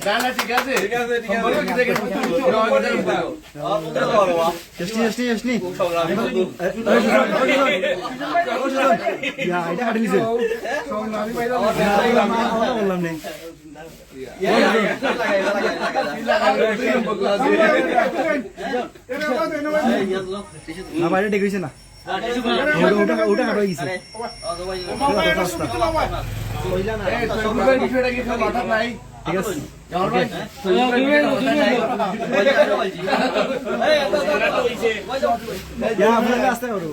না না ঠিক আছে বললাম নেই না বাইরে ডেকেছে না ওটা কাটা গেছে ঠিক আছে আসতে পারো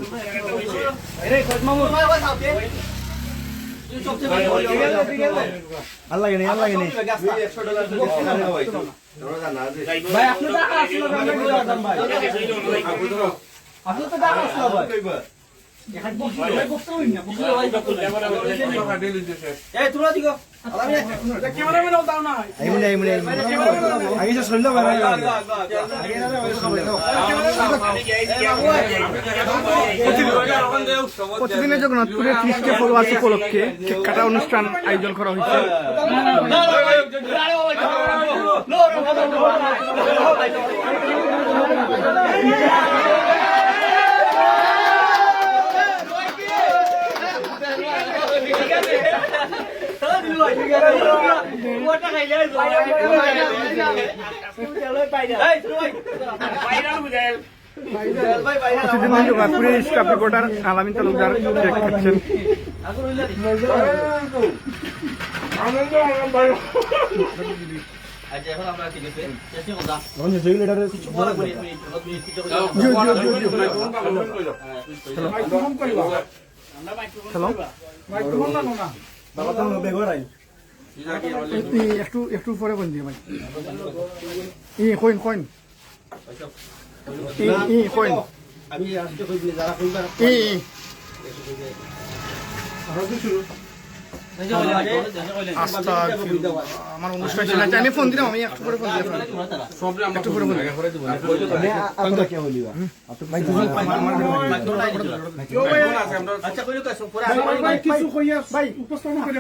আল্লাহ নেই আল্লাহ নেই ভাই আপনি টাকা আসলো ভাই আপনি তো টাকা আসলো ভাই প্রতিদিনের জগন্নাথপুরে খ্রিস্টে ফলোয়ার্স উপলক্ষে কেক কাটা অনুষ্ঠান আয়োজন করা হয়েছে। প্রতিদিন জগন্নাথপুরে স্টাফ রিপোর্টার আলামিন তালুকদার কেক খাচ্ছেন। একটু পরে কোন দিয়ে ভাই কইন কইন কইন আমি আজকে কইবি যারা কইবা আমার অনুষ্ঠান ছিল আমি ফোন দিলাম আমি একটু পরে ফোন দিলাম একটু পরে ফোন ভাই উপস্থাপন করে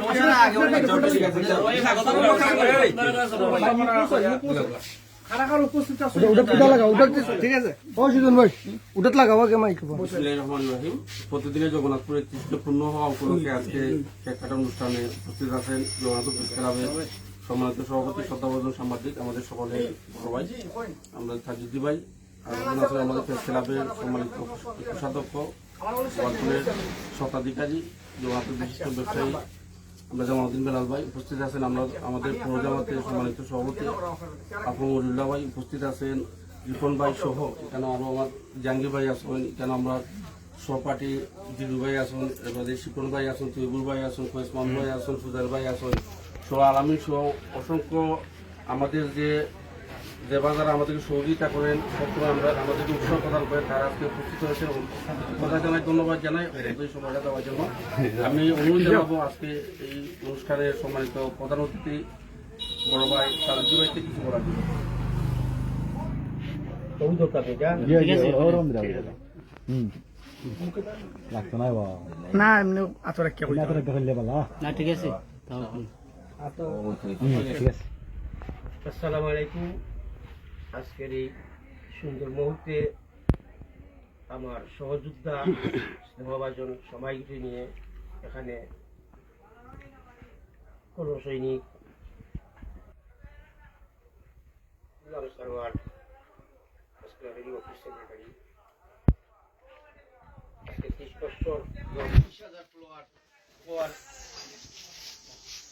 প্রতিদিনের জগন্নাথপুরে তৃষ্ণপূর্ণ হওয়া উপলক্ষে আজকে কেক কাটা অনুষ্ঠানে উপস্থিত আছেন জগন্নাথ প্রেস ক্লাবের সম্মানিত সভাপতি শ্রদ্ধাভাজন সাংবাদিক আমাদের সকলের বড় ভাই আমরা তাজুদ্দি ভাই আর আমাদের প্রেস ক্লাবের সম্মানিত কোষাধ্যক্ষ ওয়ার্ডের স্বত্বাধিকারী জগন্নাথের বিশিষ্ট ব্যবসায়ী আমরা জামালউদ্দিন বেলাল ভাই উপস্থিত আছেন। আমরা আমাদের পৌর জামাতের সম্মানিত সভাপতি আফমুল্লাহ ভাই উপস্থিত আছেন, রিপন ভাই সহ এখানে আরো আমার জাহাঙ্গীর ভাই আছেন, এখানে আমরা সহপাঠী জিরু ভাই আছেন, এবারে শিপন ভাই আছেন, তৈবুর ভাই আছেন, কোয়েসমান ভাই আছেন, সুজার ভাই আছেন, সহ আলামী সহ অসংখ্য আমাদের যে বাজার আমাদেরকে সহযোগিতা করেন সবসময় আমরা আমাদেরকে উৎসাহ প্রদান করেন তারা আজকে উপস্থিত হয়েছেন। কথা জানাই ধন্যবাদ জানাই এই সময়টা দেওয়ার জন্য। আমি অনুরোধ জানাবো আজকে এই অনুষ্ঠানের সম্মানিত প্রধান অতিথি বড় ভাই তাজুদ্দি ভাইকে কিছু বলার জন্য। না এমনি আতর ঠিক আছে আসসালামু আলাইকুম। আজকের এই সুন্দর মুহূর্তে আমার সহযোদ্ধা স্নেহভাজন সবাইকে নিয়ে এখানে কোন সৈনিক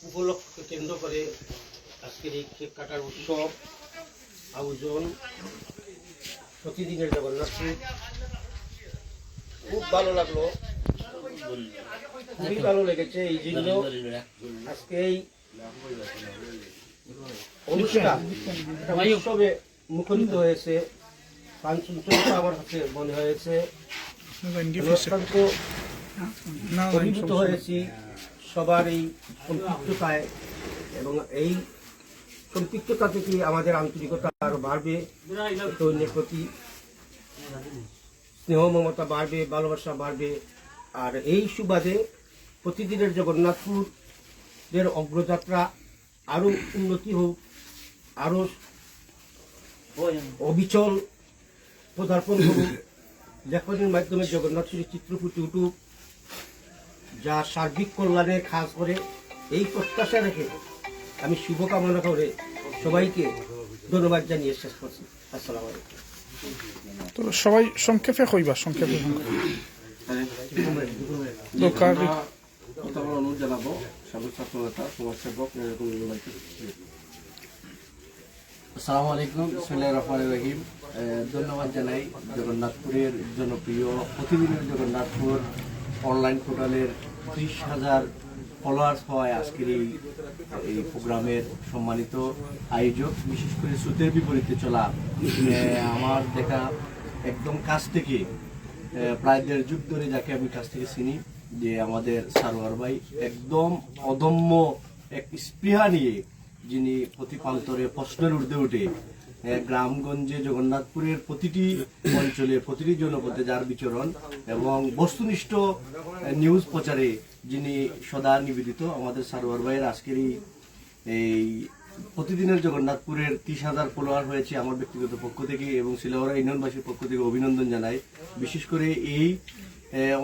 উপলক্ষকে কেন্দ্র করে আজকের এই কেক কাটার উৎসব আয়োজন প্রতিদিনের জগন্নাথপুর খুব ভালো লাগলো, খুবই ভালো লেগেছে। এই জন্য আজকে এই অনুষ্ঠান উৎসবে মুখরিত হয়েছে, প্রাণচঞ্চলতা আমার কাছে মনে হয়েছে, অত্যন্ত অভিভূত হয়েছি সবার এই সম্পৃক্ততায়, এবং এই সম্পৃক্ততা থেকে আমাদের আন্তরিকতা আরো বাড়বে, অন্যের প্রতি স্নেহ মমতা বাড়বে, ভালোবাসা বাড়বে। আর এই সুবাদে প্রতিদিনের জগন্নাথপুরের অগ্রযাত্রা আরো উন্নতি হোক আরো অবিচল পদার্পণ করুন, লেখনের মাধ্যমে জগন্নাথপুরীর চিত্র ফুটে উঠুক, যা সার্বিক কল্যাণে কাজ করে, এই প্রত্যাশা রেখে আমি শুভকামনা করে সবাইকে ধন্যবাদ জানিয়ে শেষ করছি। আসসালামু আলাইকুম। তো সবাই সংক্ষেপে কইবা, সংক্ষেপে আমরা কথা বলার অনুরোধ জানাবো সাবেক ছাত্র নেতা সমাজসেবক এরকম আসসালামু আলাইকুম, বিসমিল্লাহির রহমানির রহিম। ধন্যবাদ জানাই জগন্নাথপুরের জনপ্রিয় প্রতিদিনের জগন্নাথপুর অনলাইন পোর্টালের 30,000 ফলোয়ার্স হওয়ায় আজকের এই প্রোগ্রামের সম্মানিত আয়োজক, বিশেষ করে স্রোতের বিপরীতে চলা আমার দেখা একদম কাছ থেকে প্রায় 1.5 যুগ ধরে যাকে আমি কাছ থেকে চিনি, যে আমাদের সারোয়ার ভাই একদম অদম্য এক স্পৃহা নিয়ে যিনি প্রতি প্রান্তরে প্রশ্নের ঊর্ধ্বে উঠে গ্রামগঞ্জে জগন্নাথপুরের প্রতিটি অঞ্চলে প্রতিটি জনপদে যার বিচরণ এবং বস্তুনিষ্ঠ নিউজ প্রচারে যিনি সদা নিবেদিত, আমাদের সারোয়ার ভাইয়ের আজকের এই প্রতিদিনের জগন্নাথপুরের 30,000 ফলোয়ার হয়েছে আমার ব্যক্তিগত পক্ষ থেকে এবং শিলাওড়া ইউনিয়নবাসীর পক্ষ থেকে অভিনন্দন জানাই। বিশেষ করে এই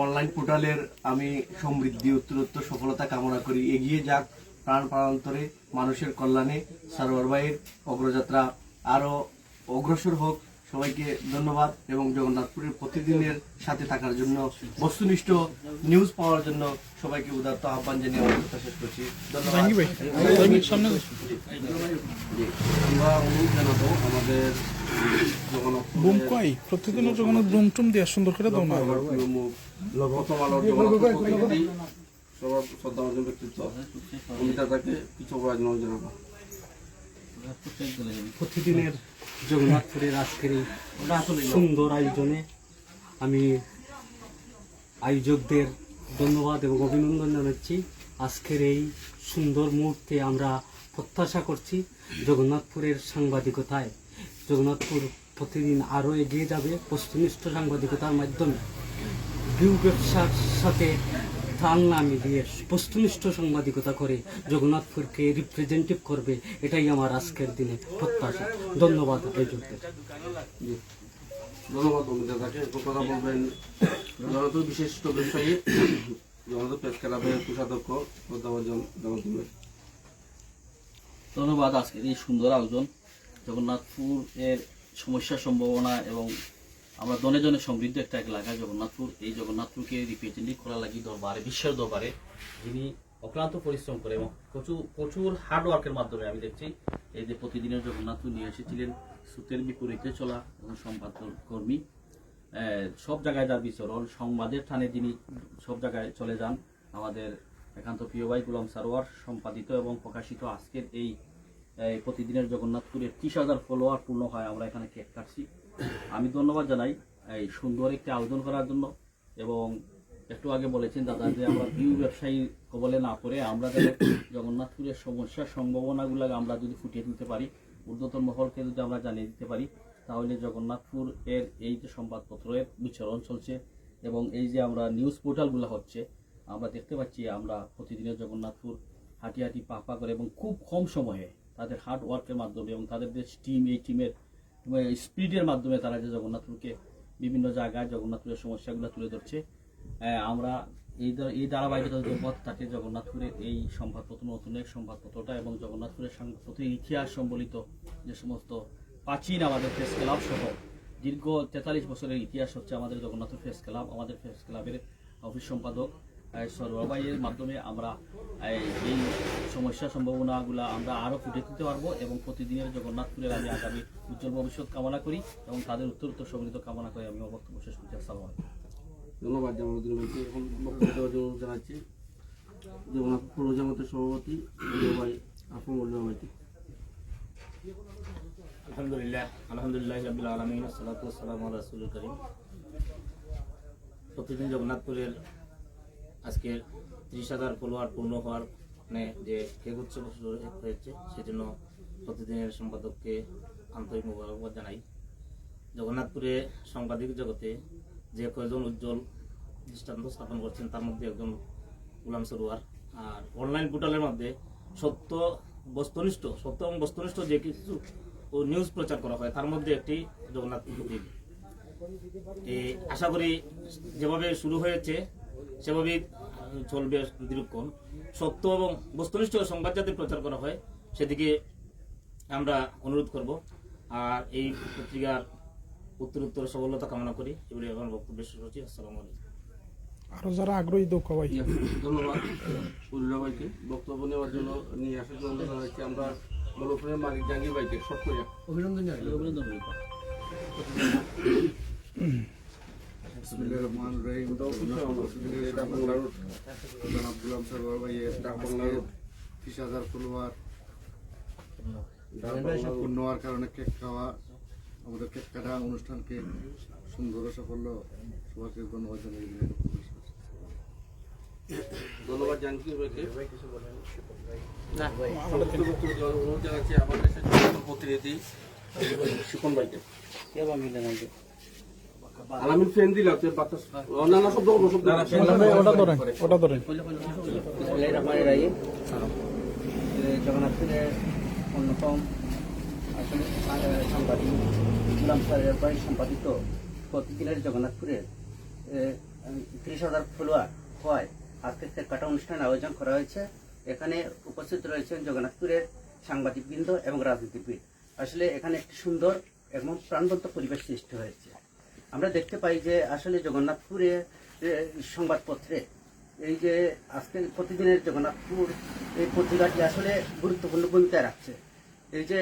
অনলাইন পোর্টালের আমি সমৃদ্ধি উত্তরোত্তর সফলতা কামনা করি, এগিয়ে যাক প্রাণ প্রাণান্তরে মানুষের কল্যাণে সারোয়ার ভাইয়ের অগ্রযাত্রা আরো অগ্রসর হোক। সবাইকে ধন্যবাদ এবং জগন্নাথপুরের প্রতিদিনের সাথে থাকার জন্য, বস্তুনিষ্ঠ নিউজ পাওয়ার জন্য সবাইকে উদাত্ত আহ্বান জানিয়ে আমার কথা শেষ করছি। ধন্যবাদ। আমরা অনুরোধ জানাবো আমাদের বুম কই প্রতিদিনের জগন্নাথ বুম টুম দিয়ে সুন্দর করে দাও না। প্রথম আলোর জগন্নাথ প্রতিনিধি সবার শ্রদ্ধাভাজন ব্যক্তিত্ব অমিতাকে কিছু জানাবো। প্রতিদিনের জগন্নাথপুরের আজকের এই সুন্দর আয়োজনে আমি আয়োজকদের ধন্যবাদ এবং অভিনন্দন জানাচ্ছি। আজকের এই সুন্দর মুহূর্তে আমরা প্রত্যাশা করছি জগন্নাথপুরের সাংবাদিকতায় জগন্নাথপুর প্রতিদিন আরও এগিয়ে যাবে বস্তুনিষ্ঠ সাংবাদিকতার মাধ্যমে, ভিউ ব্যবসার সাথে ত্রাণ না মিলিয়ে বস্তুনিষ্ঠ সাংবাদিকতা করে জগন্নাথপুরকে রিপ্রেজেন্টেটিভ করবে, এটাই আমার আজকের দিনে প্রত্যাশা। ধন্যবাদ আয়োজকদের। ধন্যবাদ অমিতাকে। কথা বলবেন জগন্নাথ বিশিষ্ট ব্যবসায়ী জগন্নাথ প্রেস ক্লাবের কোষাধ্যক্ষ শ্রদ্ধাভাজন জগন্নাথ। ধন্যবাদ আজকের এই সুন্দর আয়োজন। জগন্নাথপুর এর সমস্যা সম্ভাবনা এবং আমরা জনে জনে সমৃদ্ধ একটা এলাকা জগন্নাথপুর, এই জগন্নাথপুরকে রিপ্রেজেন্টেটিভ করার লাগি দরবারে, বিশ্বের দরবারে যিনি অক্লান্ত পরিশ্রম করে এবং প্রচুর হার্ড ওয়ার্কের মাধ্যমে আমি দেখছি এই যে প্রতিদিনের জগন্নাথপুর নিয়ে এসেছিলেন স্রোতের বিপরীতে চলা এবং সম্পাদক কর্মী, সব জায়গায় যার বিচরণ, সংবাদের টানে যিনি সব জায়গায় চলে যান, আমাদের একান্ত প্রিয় ভাই গোলাম সারোয়ার সম্পাদিত এবং প্রকাশিত আজকের এই প্রতিদিনের জগন্নাথপুরের 30,000 ফলোয়ার পূর্ণ হয়। আমরা এখানে কেক কাটছি। আমি ধন্যবাদ জানাই এই সুন্দর একটি আয়োজন করার জন্য এবং একটু আগে বলেছেন দাদা যে আমরা ভিউ ব্যবসায়ী কবলে না পড়ে আমরা জগন্নাথপুরের সমস্যার সম্ভাবনাগুলো আমরা যদি ফুটিয়ে তুলতে পারি, ঊর্ধ্বতন মহলকে যদি আমরা জানিয়ে দিতে পারি, তাহলে জগন্নাথপুর এর এই যে সংবাদপত্রের বিচরণ চলছে এবং এই যে আমরা নিউজ পোর্টালগুলো হচ্ছে, আমরা দেখতে পাচ্ছি আমরা প্রতিদিনের জগন্নাথপুর হাঁটি হাঁটি পা করে এবং খুব কম সময়ে তাদের হার্ড ওয়ার্কের মাধ্যমে এবং তাদের যে টিম, এই টিমের স্পিডের মাধ্যমে তারা যে জগন্নাথপুরকে বিভিন্ন জায়গায় জগন্নাথপুরের সমস্যাগুলো তুলে ধরছে। আমরা এই ধারাবাহিকতা পথ থাকে জগন্নাথপুরের এই সংবাদপত্র, নতুন এক সংবাদপত্রটা এবং জগন্নাথপুরের সংবাদপত্রের ইতিহাস সম্বলিত যে সমস্ত প্রাচীন আমাদের প্রেস ক্লাব সহ দীর্ঘ 43 বছরের ইতিহাস হচ্ছে আমাদের জগন্নাথপুর প্রেস ক্লাব। আমাদের প্রেস ক্লাবের অফিস সম্পাদক সরোয়ার ভাইয়ের মাধ্যমে আমরা এই সমস্যা সম্ভাবনাগুলো আমরা আরও ফুটে তুলতে পারবো এবং প্রতিদিনের জগন্নাথপুরের আমি আগামী উজ্জ্বল ভবিষ্যৎ কামনা করি এবং তাদের উত্তর সমৃদ্ধ কামনা করে আমি আমার বক্তব্য শেষ করছি। আসসালামু আলাইকুম। ধন্যবাদ জামালউদ্দিন ভাইকে। এখন বক্তব্য দেওয়ার জন্য জানাচ্ছি জগন্নাথপুর জামাতের সভাপতি ভাই আফমুল্লাহ ভাইকে। আলহামদুলিল্লাহ রাব্বিল আলামিন, আসসালাতু ওয়াসসালামু আলা রাসূলিল কারীম। প্রতিদিন জগন্নাথপুরের আজকে 30,000 ফলোয়ার পূর্ণ হওয়ার যে কেক উৎসব হয়েছে, সেজন্য প্রতিদিনের সম্পাদককে আন্তরিক মোবারকবাদ জানাই। জগন্নাথপুরে সাংবাদিক জগতে যে কয়েকজন উজ্জ্বল দৃষ্টান্ত স্থাপন করছেন তার মধ্যে একজন গোলাম সরোয়ার। আর অনলাইন পোর্টালের মধ্যে সত্য বস্তুনিষ্ঠ সত্য এবং বস্তুনিষ্ঠ যে কিছু নিউজ প্রচার করা হয় তার মধ্যে একটি জগন্নাথপুর প্রতিদিন। আশা করি যেভাবে শুরু হয়েছে সেভাবেই চলবে দীর্ঘক্ষণ। সত্য এবং বস্তুনিষ্ঠ সংবাদ যাতে প্রচার করা হয় সেদিকে আমরা অনুরোধ করব। আর এই পত্রিকার উত্তর সফলতা কামনা করি। এগুলি আমার বক্তব্য শেষ করছি। আসসালামু আলাইকুম। আরো যারা আগ্রহী দক্ষ ভাই ধন্যবাদ উল্লা ভাইকে বক্তব্য নেওয়ার জন্য নিয়ে আসার জন্য জানাচ্ছি। আমরা বলফ্রের মালিক জাহাঙ্গীর ভাইকে শর্ট করে অভিনন্দন রইল। বিসমিল্লাহির রহমানির রহিম। জনাব গোলাম সরওয়ার ভাইয়ের 30,000 ফলোয়ার পূর্ণ হওয়ার কারণে কেক খাওয়া, আমাদের কেক কাটা অনুষ্ঠানকে সুন্দর ও সাফল্য, সবাইকে ধন্যবাদ জানাই। ধন্যবাদ জাহাঙ্গীর ভাইকে। অনুরোধ জানাচ্ছি আমাদের প্রতিনিধি শিখন ভাইকে। আলামিন ফ্রেন্ড দিল নানা শব্দ ওটা ধরেন জগন্নাথপুরের অন্যতম আসলে সাংবাদিক গোলাম সরওয়ার ভাই সম্পাদিত প্রতিদিনের জগন্নাথপুরের 30,000 ফলোয়ার হয় আজকে কেক কাটা অনুষ্ঠান আয়োজন করা হয়েছে। এখানে উপস্থিত রয়েছেন জগন্নাথপুরের সাংবাদিকবৃন্দ এবং রাজনীতিবিদ। আসলে এখানে একটি সুন্দর এবং প্রাণবন্ত পরিবেশ সৃষ্টি হয়েছে। আমরা দেখতে পাই যে আসলে জগন্নাথপুরে সংবাদপত্রে এই যে আজকে প্রতিদিনের জগন্নাথপুর এই পত্রিকাটি আসলে গুরুত্বপূর্ণ ভূমিকা রাখছে। এই যে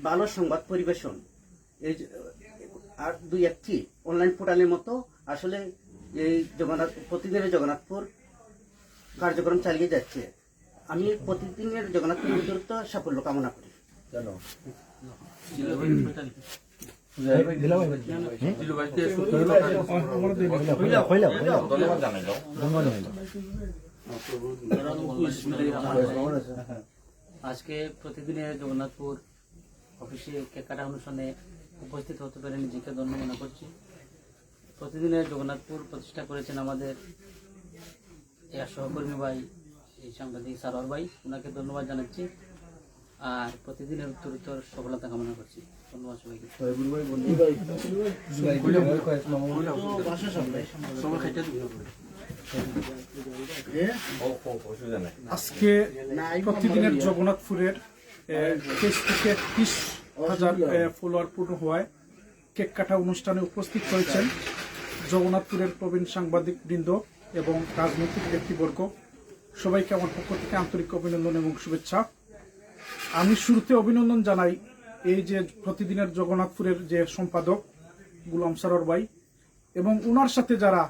ভালো সংবাদ পরিবেশন, এই আর দুই একটি অনলাইন পোর্টালের মতো আসলে এই প্রতিদিনের জগন্নাথপুর কার্যক্রম চালিয়ে যাচ্ছে। আমি প্রতিদিনের জগন্নাথপুর দ্রুত সাফল্য কামনা করি। আজকে প্রতিদিনের জগন্নাথপুর অফিসে কেক কাটা অনুষ্ঠানে উপস্থিত হতে পেরে নিজেকে ধন্য মনে করছি। প্রতিদিনের জগন্নাথপুর প্রতিষ্ঠা করেছেন আমাদের সহকর্মী ভাই এই সাংবাদিক সারোয়ার ভাই, ওনাকে ধন্যবাদ জানাচ্ছি। আর প্রতিদিনের উত্তরোত্তর সফলতা কামনা করছি। ধন্যবাদ সবাইকে। আজকে প্রতিদিনের জগন্নাথপুরের ফেসবুকে 30,000 ফলোয়ার পূর্ণ হওয়ায় কেক কাটা অনুষ্ঠানে উপস্থিত হয়েছেন জগন্নাথপুরের প্রবীণ সাংবাদিক বৃন্দ এবং রাজনৈতিক ব্যক্তিবর্গ। সবাইকে আমার পক্ষ থেকে আন্তরিক অভিনন্দন এবং শুভেচ্ছা। আমি শুরুতে অভিনন্দন জানাই এই যে প্রতিদিনের জগন্নাথপুরের যে সম্পাদক গোলাম সরওয়ার ভাই এবং ওনার সাথে যারা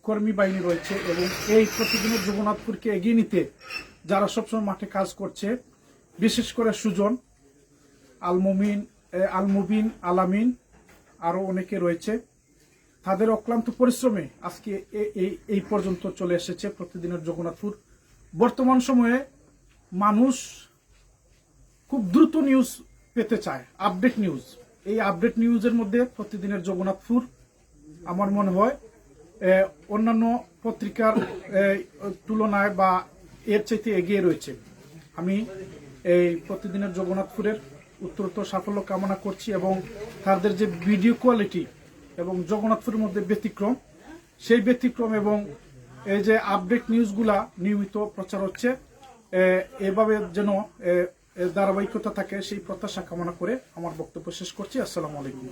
কর্মী বাহিনী রয়েছে এবং এই প্রতিদিনের জগন্নাথপুরকে এগিয়ে নিতে যারা সবসময় মাঠে কাজ করছে, বিশেষ করে সুজন, আলমুবিন, আলামিন, আরো অনেকে রয়েছে। তাদের অক্লান্ত পরিশ্রমে আজকে এই পর্যন্ত চলে এসেছে প্রতিদিনের জগন্নাথপুর। বর্তমান সময়ে মানুষ খুব দ্রুত নিউজ পেতে চায়, আপডেট নিউজ। এই আপডেট নিউজের মধ্যে প্রতিদিনের জগন্নাথপুর আমার মনে হয় অন্যান্য পত্রিকার তুলনায় বা এর চাইতে এগিয়ে রয়েছে। আমি এই প্রতিদিনের জগন্নাথপুরের উত্তরোত্তর সাফল্য কামনা করছি এবং তাদের যে ভিডিও কোয়ালিটি এবং জগন্নাথপুরের মধ্যে ব্যতিক্রম, সেই ব্যতিক্রম এবং এই যে আপডেট নিউজগুলা নিয়মিত প্রচার হচ্ছে, এভাবে যেন ধারাবাহিকতা থাকে সেই প্রত্যাশা কামনা করে আমার বক্তব্য শেষ করছি। আসসালামু আলাইকুম।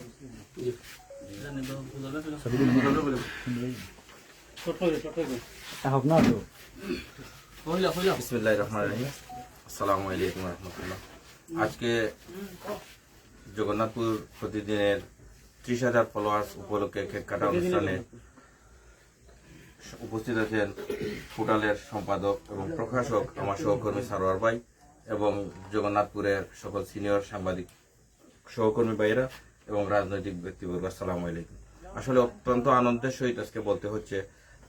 বিসমিল্লাহির রহমানির রহিম। আসসালামু আলাইকুম রহমতুল্লাহ। আজকে জগন্নাথপুর প্রতিদিনের 30,000 ফলোয়ার্স উপলক্ষে কেক কাটা অনুষ্ঠানে উপস্থিত আছেন পোর্টালের সম্পাদক এবং প্রকাশক আমার সহকর্মী সারোয়ার ভাই এবং জগন্নাথপুরের সকল সিনিয়র সাংবাদিক সহকর্মী ভাইয়েরা এবং রাজনৈতিক ব্যক্তিবর্গ। আসসালামু আলাইকুম। আসলে অত্যন্ত আনন্দের সহিত আজকে বলতে হচ্ছে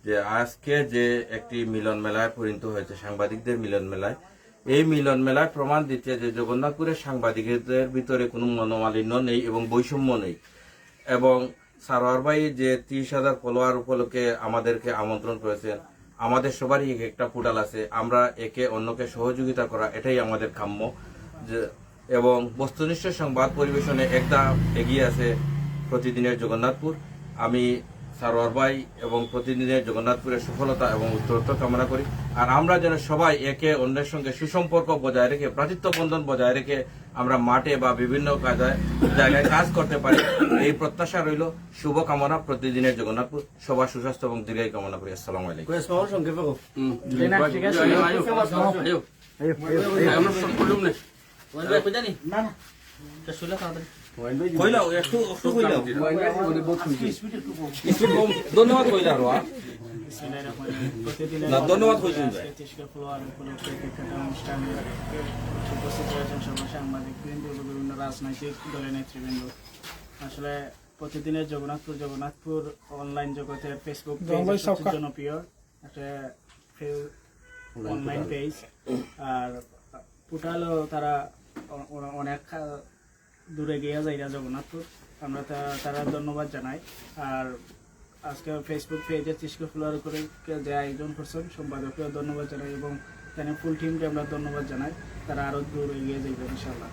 যে আজকে যে একটি মিলন মেলায় পরিণত হয়েছে, সাংবাদিকদের মিলন মেলায়, এই মিলন মেলায় প্রমাণ দিচ্ছে যে জগন্নাথপুরের সাংবাদিকদের ভিতরে কোনো মনোমালিন্য নেই এবং বৈষম্য নেই। এবং সারোয়ার ভাই যে 30,000 ফলোয়ার উপলক্ষে আমাদেরকে আমন্ত্রণ করেছেন, আমাদের সবারই একটা পোর্টাল আছে, আমরা একে অন্যকে সহযোগিতা করা এটাই আমাদের কাম্য। এবং বস্তুনিষ্ঠ সংবাদ পরিবেশনে একদম এগিয়ে আছে প্রতিদিনের জগন্নাথপুর। আমি সারোয়ার ভাই এবং প্রতিদিনের জগন্নাথপুরের সফলতা এবং উত্তরোত্তর কামনা করি। আর আমরা যেন সবাই একে অন্যের সঙ্গে সুসম্পর্ক বজায় রেখে, ভ্রাতৃত্ব বন্ধন বজায় রেখে আমরা মাঠে বা বিভিন্ন জায়গায় কাজ করতে পারি, এই প্রত্যাশা রইল। শুভকামনা। প্রতিদিনের জগন্নাথপুর সবার সুস্বাস্থ্য এবং দীর্ঘায়ু কামনা করি। আসসালামু আলাইকুম। ধন্যবাদ কইলা ধন্যবাদ বিভিন্ন রাজনৈতিক দলের নেতৃবৃন্দ। আসলে প্রতিদিনের জগন্নাথপুর অনলাইন জগতের ফেসবুক জনপ্রিয় একটা অনলাইন পেজ। আর পোর্টালও তারা অনেক দূরে গিয়ে যায় জগন্নাথপুর, আমরা তারা ধন্যবাদ জানাই। আর আজকে ফেসবুক পেজে 30 ফলোয়ার করে যে আয়োজন করছেন সম্পাদককেও ধন্যবাদ জানাই এবং এখানে ফুল টিমকে আমরা ধন্যবাদ জানাই। তারা আরো দূর এগিয়ে যাবে ইনশাআল্লাহ।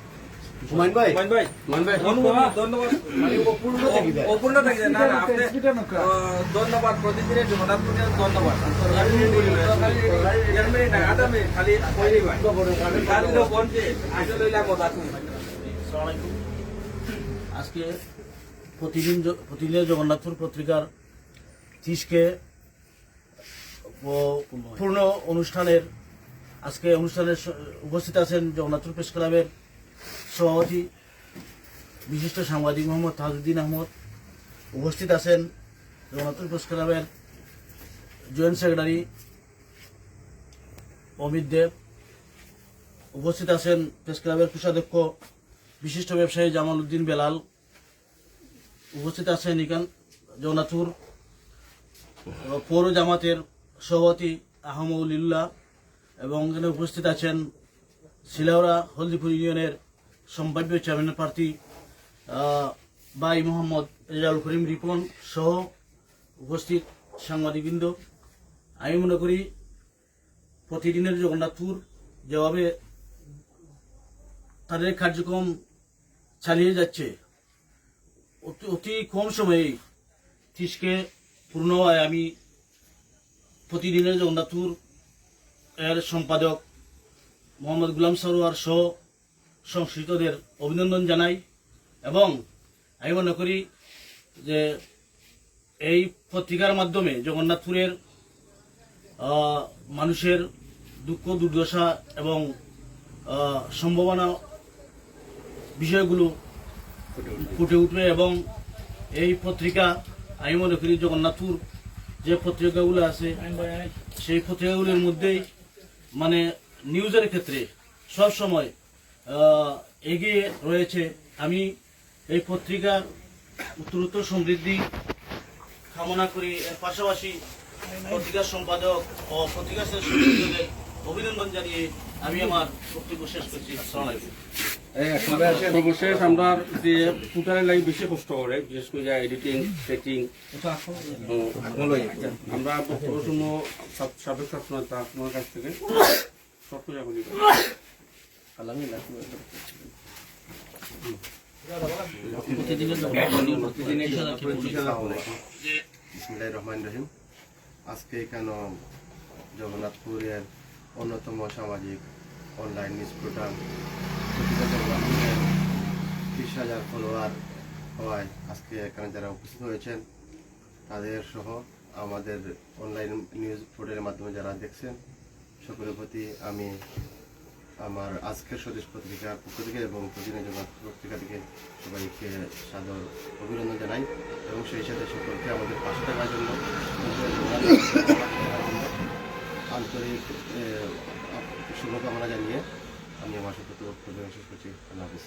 ধন্যবাদ প্রতিদিনের জগন্নাথপুরের ধন্যবাদ। আজকে প্রতিদিনের জগন্নাথপুর পত্রিকার 30কে পূর্ণ অনুষ্ঠানের আজকে অনুষ্ঠানের উপস্থিত আছেন জগন্নাথপুর প্রেস ক্লাবের সভাপতি বিশিষ্ট সাংবাদিক মোহাম্মদ তাজউদ্দিন আহমদ, উপস্থিত আছেন জগন্নাথপুর প্রেস ক্লাবের জয়েন্ট সেক্রেটারি অমিত দেব, উপস্থিত আছেন প্রেস ক্লাবের কোষাধ্যক্ষ বিশিষ্ট ব্যবসায়ী জামাল উদ্দিন বেলাল, উপস্থিত আছেন জগন্নাথপুর পৌর জামাতের সভাপতি আহমদুল্লাহ এবং এখানে উপস্থিত আছেন শিলাউড়া হলদিপুর ইউনিয়নের সম্ভাব্য চেয়ারম্যান প্রার্থী ভাই মোহাম্মদ রেজাউল করিম রিপন সহ উপস্থিত সাংবাদিকবৃন্দ। আমি মনে করি প্রতিদিনের জগন্নাথপুর যেভাবে তাদের কার্যক্রম চালিয়ে যাচ্ছে, অতি কম সময়ে 30কে পূর্ণ হয়। আমি প্রতিদিনের জগন্নাথপুর এর সম্পাদক মোহাম্মদ গুলাম সরোয়ার সহ সংশ্লিষ্টদের অভিনন্দন জানাই এবং আমি মনে করি যে এই পত্রিকার মাধ্যমে জগন্নাথপুরের মানুষের দুঃখ দুর্দশা এবং সম্ভাবনা বিষয়গুলো ফুটে উঠবে এবং এই পত্রিকা আমি মনে করি জগন্নাথপুর যে পত্রিকাগুলো আছে সেই পত্রিকাগুলোর মধ্যেই মানে নিউজের ক্ষেত্রে সব সময় এগিয়ে রয়েছে। আমি এই পত্রিকার উত্তরোত্তর সমৃদ্ধি কামনা করি। এর পাশাপাশি পত্রিকার সম্পাদক ও পত্রিকার সদস্যদের অভিনন্দন জানিয়ে আমি আমার বক্তব্য শেষ করছি। আসসালামু আলাইকুম। সর্বশেষ আমরা যে পোর্টালের লাগে বেশি কষ্ট করে, বিশেষ করে এডিটিং সেটিং আমরা প্রথম সাবেক ছাত্র আপনার কাছ থেকে সব কিছু এখন বিসমিল্লাহির রহমানির রহিম। আজকে কেন জগন্নাথপুরের অন্যতম সামাজিক অনলাইন নিউজ পোর্টাল 30,000 ফলোয়ার হওয়ায় আজকে এখানে যারা উপস্থিত হয়েছেন তাদের সহ আমাদের অনলাইন নিউজ পোর্টালের মাধ্যমে যারা দেখছেন সকলের প্রতি আমি আমার আজকের স্বদেশ পত্রিকার পক্ষ থেকে এবং প্রতিদিনের জগন্নাথপুর পত্রিকা থেকে সবাইকে সাদর অভিনন্দন জানাই এবং সেই সাথে সকলকে আমাদের পাশে থাকার জন্য আন্তরিক শুভকামনা জানিয়ে আমি আমার সাথে বক্তব্য শেষ করছি। আল্লাহ হাফিজ।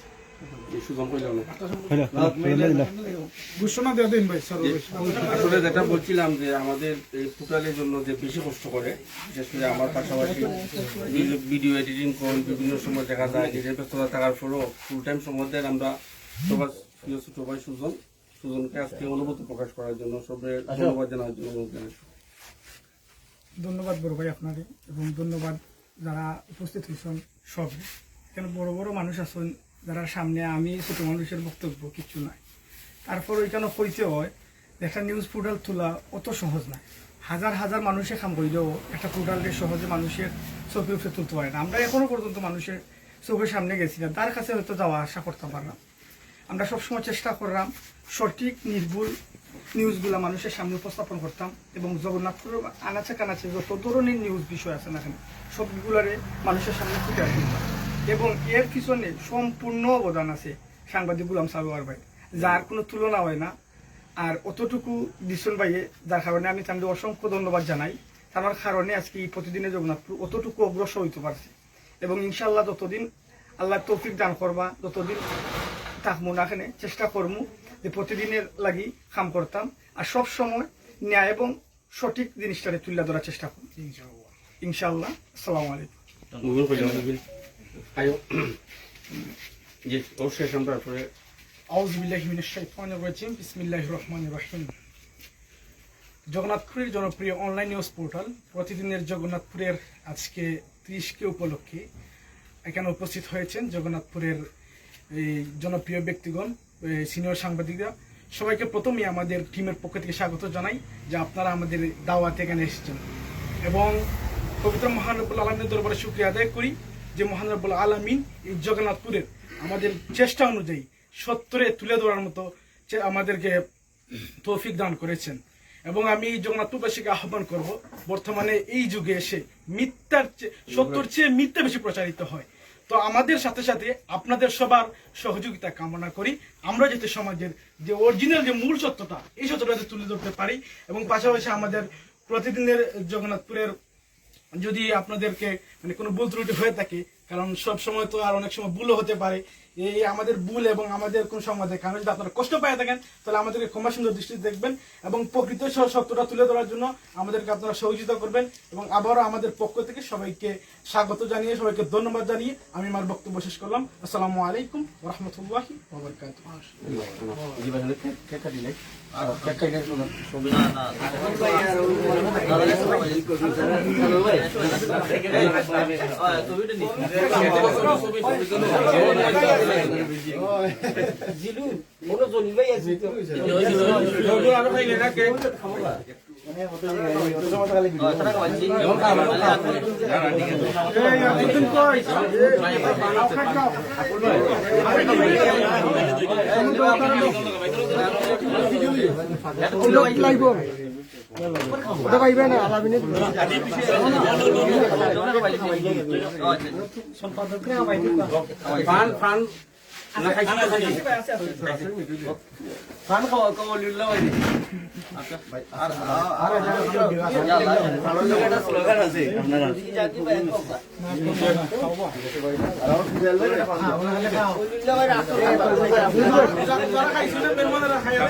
আসলে যেটা বলছিলাম যে আমাদের এই পোর্টালের জন্য যে বেশি কষ্ট করে, বিশেষ করে আমার পাশাপাশি ভিডিও এডিটিং করি, বিভিন্ন সময় দেখা যায় নিজের ব্যস্ততা থাকার পরেও ফুল টাইম সময় দেন আমরা সবার প্রিয় ছোট ভাই সুজনকে আজকে অনুভূতি প্রকাশ করার জন্য সবাই ধন্যবাদ জানার জন্য অনুরোধ জানাই। ধন্যবাদ বড় ভাই আপনারে এবং ধন্যবাদ যারা উপস্থিত হয়েছেন সব। এখানে বড় বড় মানুষ আছেন যারা সামনে, আমি ছোট মানুষের বক্তব্য কিছু নাই। তারপর ওইখানে হইতে হয় একটা নিউজ পোর্টাল তোলা অত সহজ না। হাজার হাজার মানুষের কাম করলেও একটা পোর্টালকে সহজে মানুষের চোখে উপরে তুলতে পারে না। আমরা এখনো পর্যন্ত মানুষের চোখের সামনে গেছি না, তার কাছে হয়তো যাওয়া আশা করতে পারলাম। আমরা সবসময় চেষ্টা করলাম সঠিক নির্ভুল নিউজগুলো মানুষের সামনে উপস্থাপন করতাম এবং জগন্নাথপুর আনাচে কানাচে যত ধরনের নিউজ বিষয় আছে না কেন সবগুলারে মানুষের সামনে ফুটে আসতাম। এবং এর পিছনে সম্পূর্ণ অবদান আছে সাংবাদিক গুলাম সারোয়ার ভাই, যার কোনো তুলনা হয় না। আর অতটুকু দিশন ভাইয়ে, যার কারণে আমি তাদের অসংখ্য ধন্যবাদ জানাই। তার কারণে আজকে এই প্রতিদিনে জগন্নাথপুর অতটুকু অগ্রসর হইতে পারছে। এবং ইনশাল্লাহ যতদিন আল্লাহ তৌফিক দান করবা ততদিন থাকবো না এখানে, চেষ্টা করবো যে প্রতিদিনের লাগি কাম করতাম আর সব সময় ন্যায় এবং সঠিক জিনিসটারে তুলে ধরার চেষ্টা করবো ইনশাল্লাহ। আসসালামু আলাইকুম। জি, অবশ্যই তারপরে আউযু বিল্লাহি মিনাশ শাইতানির রাজিম, বিসমিল্লাহির রহমানির রহিম। জগন্নাথপুরের জনপ্রিয় অনলাইন নিউজ পোর্টাল প্রতিদিনের জগন্নাথপুরের আজকে 30কে উপলক্ষে এখানে উপস্থিত হয়েছেন জগন্নাথপুরের এই জনপ্রিয় ব্যক্তিগণ, সিনিয়র সাংবাদিকরা। সবাইকে প্রথমেই আমাদের টিমের পক্ষ থেকে স্বাগত জানাই যে আপনারা আমাদের দাওয়াতে এখানে এসেছেন এবং পবিত্র মহান রব্বুল আলামিনের দরবারে শুকরিয়া আদায় করি যে মহান রব্বুল আলামিন এই জগন্নাথপুরের আমাদের চেষ্টা অনুযায়ী সত্তরে তুলে ধরার মতো আমাদেরকে তৌফিক দান করেছেন। এবং আমি জগন্নাথপুরবাসীকে আহ্বান করব, বর্তমানে এই যুগে এসে মিথ্যার সত্যর চেয়ে মিথ্যা বেশি প্রচারিত হয়। তো আমাদের সাথে সাথে আপনাদের সবার সহযোগিতা কামনা করি, আমরা যাতে সমাজের যে অরিজিনাল যে মূল সত্যটা এই সত্যটা তুলে ধরতে পারি। এবং পাশাপাশি আমাদের প্রতিদিনের জগন্নাথপুরের যদি আপনাদেরকে মানে কোনো ভুল ত্রুটি হয়ে থাকে, কারণ সব সময় তো আর অনেক সময় ভুলও হতে পারে, এই আমাদের ভুল এবং আমাদের কোন সমাজের কারণে যদি আপনারা কষ্ট পেয়ে থাকেন তাহলে আমাদেরকে ক্ষমা সুন্দর দৃষ্টিতে দেখবেন এবং প্রকৃত সত্যটা তুলে ধরার জন্য আমাদেরকে আপনারা সহযোগিতা করবেন। এবং আবারও আমাদের পক্ষ থেকে সবাইকে স্বাগত জানিয়ে সবাইকে ধন্যবাদ জানিয়ে আমি আমার বক্তব্য শেষ করলাম। আসসালামু আলাইকুম ওয়া রাহমাতুল্লাহি ওয়া বারাকাতুহু। জিলু মনো জলি ভাই আছে তো আর ভাই নাকে ওটা পাইবে না আলামিনে ফান ফান না খাইছি ফান খাওয়া লিল্লা ভাই। আচ্ছা ভাই আর ভালো একটা স্লোগান আছে আপনারা জাতি ভাই খাওয়া আর লিল্লা ভাই রাখো যারা খাইছেন মেহমানরা খাইয়া